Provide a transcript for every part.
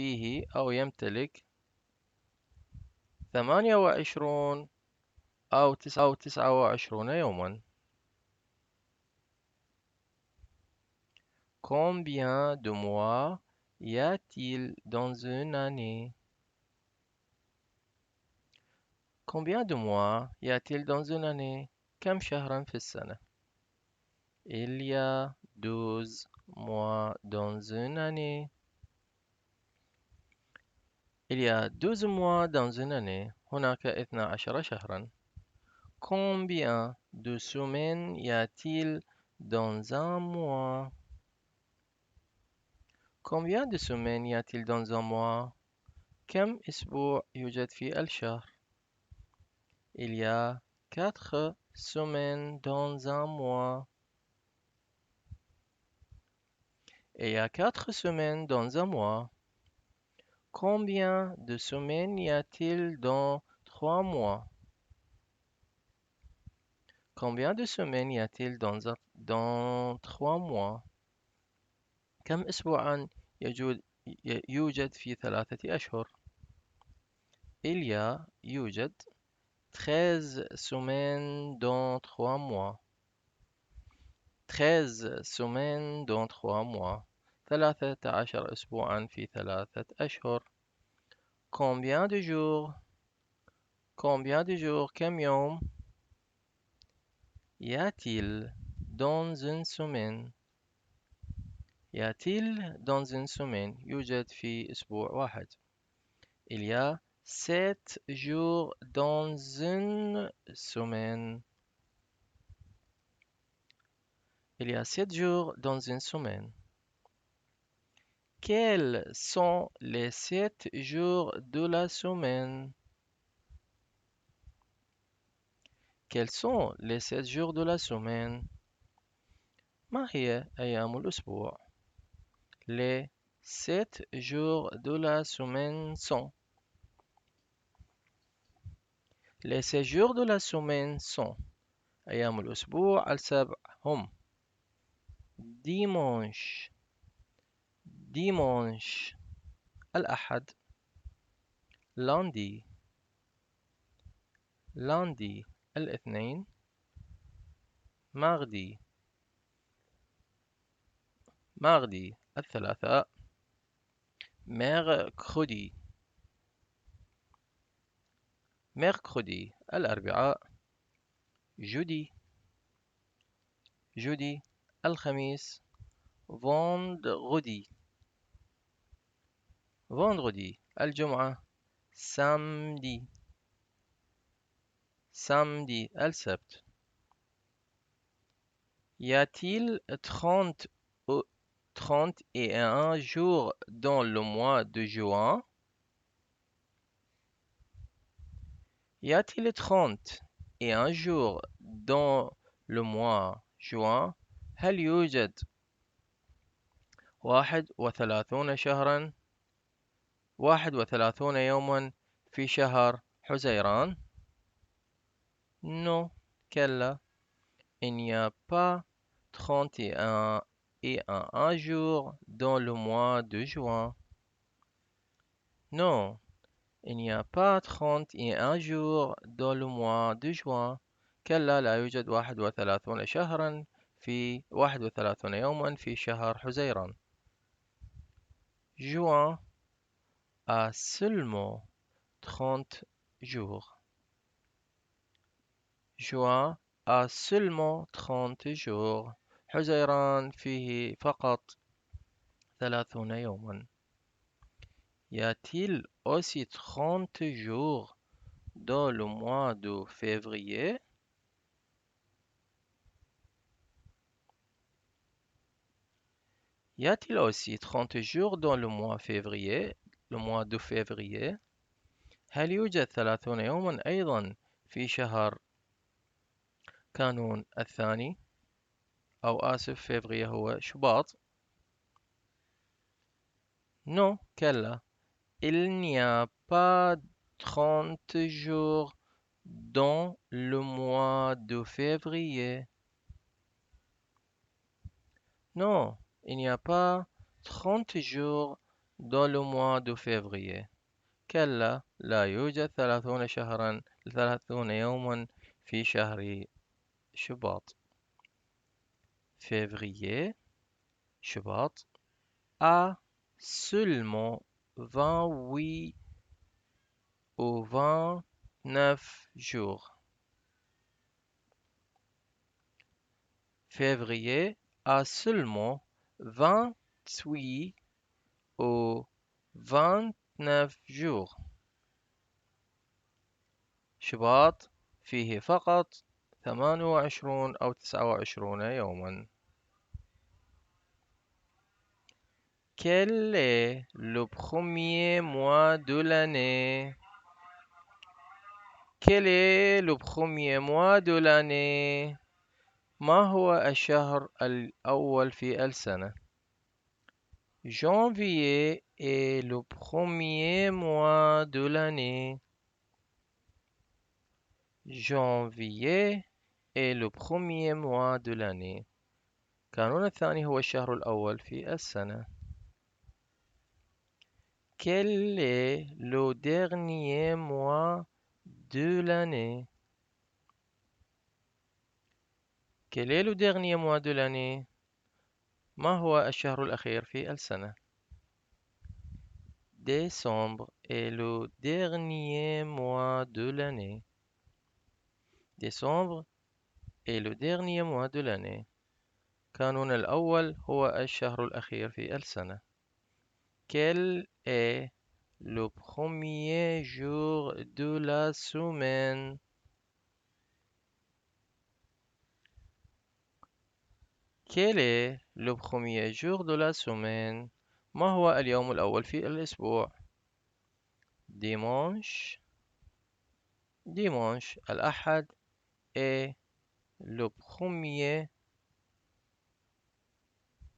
فيه أو يمتلك 28 أو 29 يوما. Combien de mois y a-t-il dans une année? Combien de mois y a-t-il dans une année? كم شهرا في السنة؟ Il y a 12 mois dans une année. Il y a 12 mois dans une année. هناك 12 شهرا. Combien de semaines y a-t-il dans un mois? Combien de semaines y a-t-il dans un mois? كم أسبوع يوجد في الشهر؟ Il y a 4 semaines dans un mois. Il y a 4 semaines dans un mois. Combien de semaines y a-t-il dans 3 mois? Combien de semaines y a-t-il dans 3 mois? كم أسبوعًا يوجد في 3 أشهر؟ Il y a يوجد 13 semaines dans 3 mois. 13 semaines dans 3 mois. 13 أسبوعًا في 3 أشهر. Combien de jours? Combien de jours? كم يوم؟ Y a-t-il dans une semaine? Y a-t-il dans une semaine؟ يوجد في أسبوع واحد. Il y a 7 jours dans une semaine. Il y a 7 jours dans une semaine. Quels sont les 7 jours de la semaine? Quels sont les 7 jours de la semaine? ما هي أيام الأسبوع؟ Les 7 jours de la semaine sont. Les 7 jours de la semaine sont. أيام الأسبوع السبع هم dimanche dimanche الأحد lundi lundi الاثنين mardi mardi الثلاثاء mercredi mercredi الأربعاء jeudi jeudi الخميس vendredi vendredi الجمعة samedi samedi السبت. Y a-t-il 31 jours dans le mois de juin? Y a-t-il 31 jours dans le mois juin؟ هل يوجد 31 شهرا 31 يوما في شهر حزيران؟ Non, كلا. Il n'y a pas 31 et un jour dans le mois de juin. Non, il n'y a pas 31 jours dans le mois de juin. كلا لا يوجد 31 شهرا في 31 يوما في شهر حزيران. Juin a seulement 30 jours. Juin a seulement 30 jours. حزيران فيه فقط 30 يوما. Y a-t-il aussi 30 jours dans le mois de février? Y a-t-il aussi 30 jours dans le mois février, le mois de février؟ هل يوجد 30 يوما أيضا في شهر كانون الثاني؟ أو آسف février هو شباط. Non, كلا. Il n'y a pas 30 jours dans le mois de février. Non, il n'y a pas 30 jours dans le mois de février. كلا لا يوجد 30 شهرا 30 يوما في شهر شباط. février شباط a seulement 28 ou 29 jours. Février a seulement 28 ou 29 jours. شباط فيه فقط 28 أو 29 يوما. Quel est le premier mois de l'année? Quel est le premier mois de l'année؟ ما هو الشهر الأول في السنة؟ Janvier est le premier mois de l'année. Janvier est le premier mois de l'année. كانون الثاني هو الشهر الأول في السنة. Quel est le dernier mois de l'année? Quel est le dernier mois de l'année؟ ما هو الشهر الأخير في السنة؟ Décembre est le dernier mois de l'année. Décembre est le dernier mois de l'année. كانون الأول هو الشهر الأخير في السنة. Quel est le premier jour de la semaine? Quel est le premier jour de la semaine؟ ما هو اليوم الأول في الأسبوع؟ Dimanche. Dimanche الأحد est le premier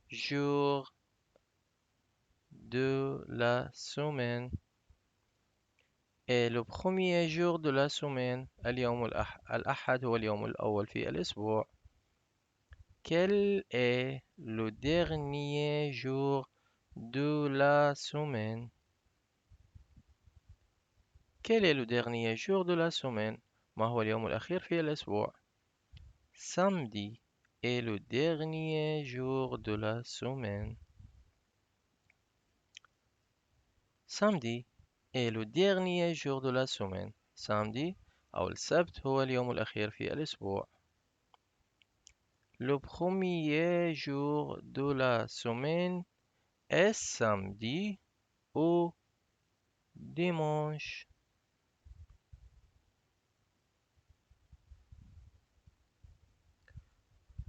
jour de la semaine. Et le premier jour de la semaine اليوم الأحد هو اليوم الأول في الأسبوع. Quel est le dernier jour de la semaine? Quel est le dernier jour de la semaine؟ ما هو اليوم الأخير في الأسبوع؟ Samedi est le dernier jour de la semaine. Samedi est le dernier jour de la semaine. Samedi أو السبت هو اليوم الأخير في الأسبوع. Le premier jour de la semaine est samedi ou dimanche.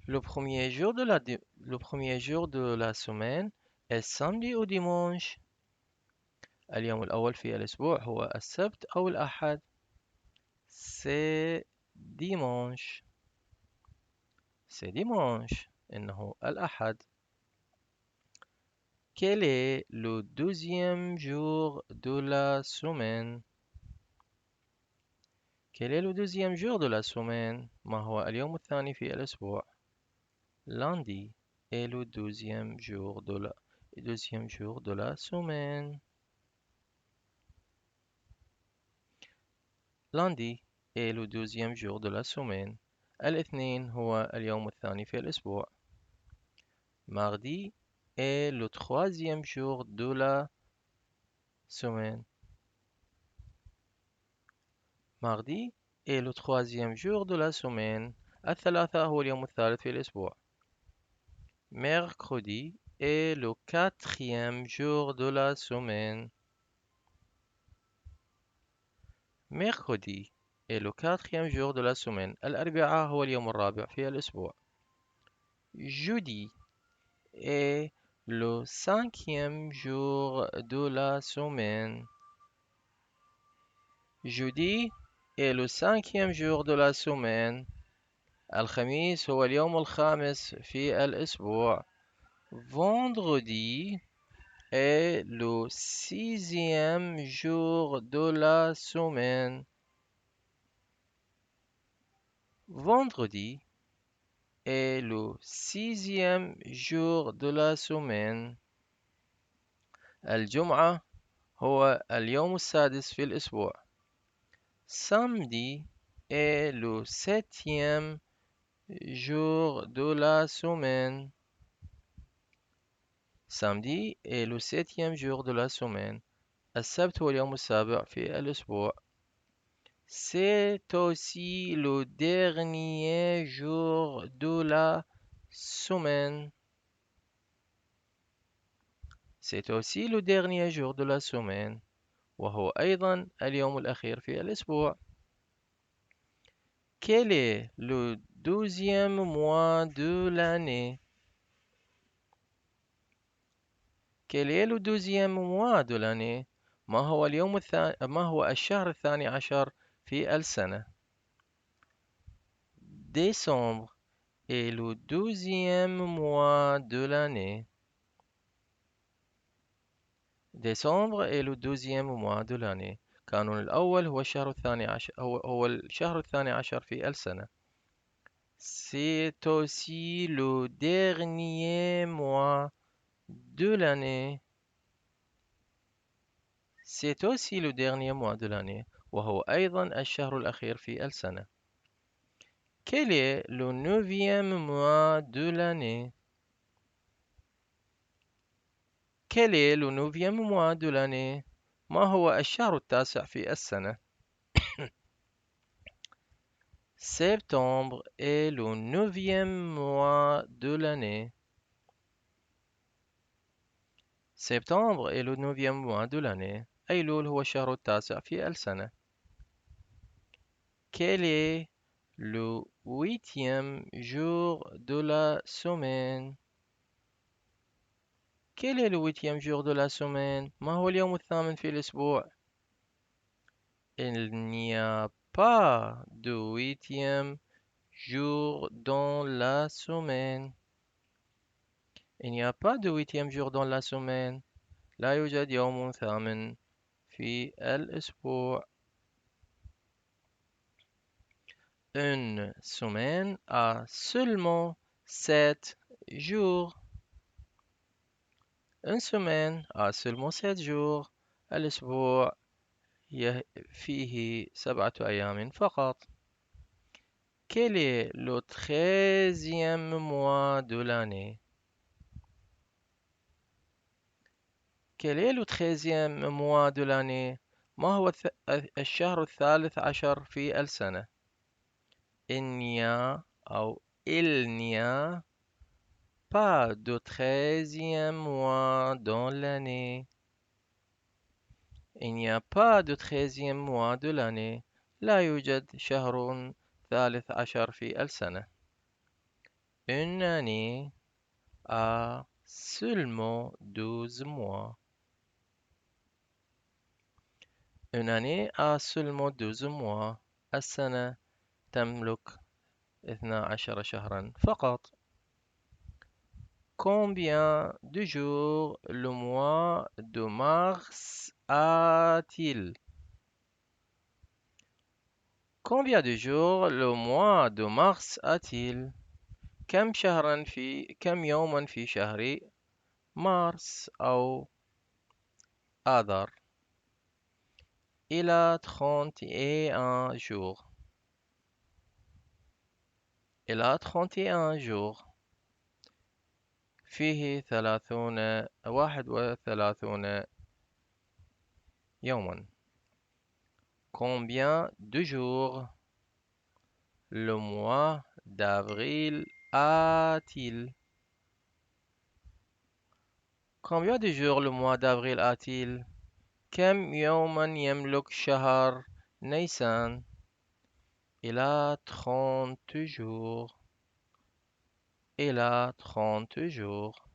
Le premier jour de la semaine est samedi ou dimanche. اليوم الأول في الأسبوع هو السبت أو الأحد. C'est dimanche. C'est dimanche. إنه الأحد. Quel est le deuxième jour de la semaine? Quel est le deuxième jour de la semaine؟ ما هو اليوم الثاني في الأسبوع؟ Lundi est le deuxième jour de la semaine. Lundi est le deuxième jour de la semaine. الاثنين هو اليوم الثاني في الأسبوع. Mardi est le troisième jour de la semaine. Mardi est le troisième jour de la semaine. الثلاثاء هو اليوم الثالث في الأسبوع. Mercredi est le quatrième jour de la semaine. Mercredi est le quatrième jour de la semaine. الأربعاء هو اليوم الرابع في الأسبوع. Jeudi est le cinquième jour de la semaine. Jeudi est le cinquième jour de la semaine. الخميس هو اليوم الخامس في الأسبوع. Vendredi est le sixième jour de la semaine. Vendredi est le sixième jour de la semaine. الجمعة هو اليوم السادس في الأسبوع. Samedi est le septième jour de la semaine. Samedi est le septième jour de la semaine. السبت هو اليوم السابع في الأسبوع. C'est aussi le dernier jour de la semaine. C'est aussi le dernier jour de la semaine. وهو أيضا اليوم الأخير في الأسبوع. Quel est le douzième mois de l'année? Quel est le douzième mois de l'année؟ ما هو الشهر الثاني عشر في السنة؟ Décembre est le douzième mois de l'année. ديسمبر est le douzième mois de l'année. كانون الأول هو الشهر الثاني عشر هو الشهر الثاني عشر في السنة. C'est aussi le dernier mois de l'année. C'est aussi le dernier mois de l'année. وهو أيضا الشهر الأخير في السنة. Quel est le neuvième mois de l'année? Quel est le neuvième mois de l'année؟ ما هو الشهر التاسع في السنة؟ Septembre est le neuvième mois de l'année. Septembre est le neuvième mois de l'année. أيلول هو الشهر التاسع في السنة. Quel est le huitième jour de la semaine? Quel est le huitième jour de la semaine؟ ما هو اليوم الثامن في الأسبوع؟ Il n'y a pas de huitième jour dans la semaine. Il n'y a pas de huitième jour dans la semaine. لا يوجد يوم ثامن في الأسبوع. Une semaine a seulement 7 jours. Une semaine a seulement 7 jours. الأسبوع فيه 7 أيام فقط. Quel est le 13e mois de l'année? Quel est le 13e mois de l'année؟ ما هو الشهر الثالث عشر في السنة؟ Il n'y a أو il n'y a pas de 13e mois dans l'année. Il n'y a pas de 13e mois de l'année. لا يوجد شهر ثالث عشر في السنة. Une année a seulement 12 mois. Une année a seulement 12 mois. السنة تملك 12 شهرا فقط. Combien de jours le mois de mars a-t-il? Combien de jours le mois de mars a-t-il? كم يوما في شهر مارس أو آذار؟ Il a 31 jours. Il a 31 jours. فيه 31 يوما. Combien de jours le mois d'avril a-t-il? Combien de jours le mois d'avril a-t-il? كم يوما يملك شهر نيسان؟ Il a 30 jours. Il a 30 jours.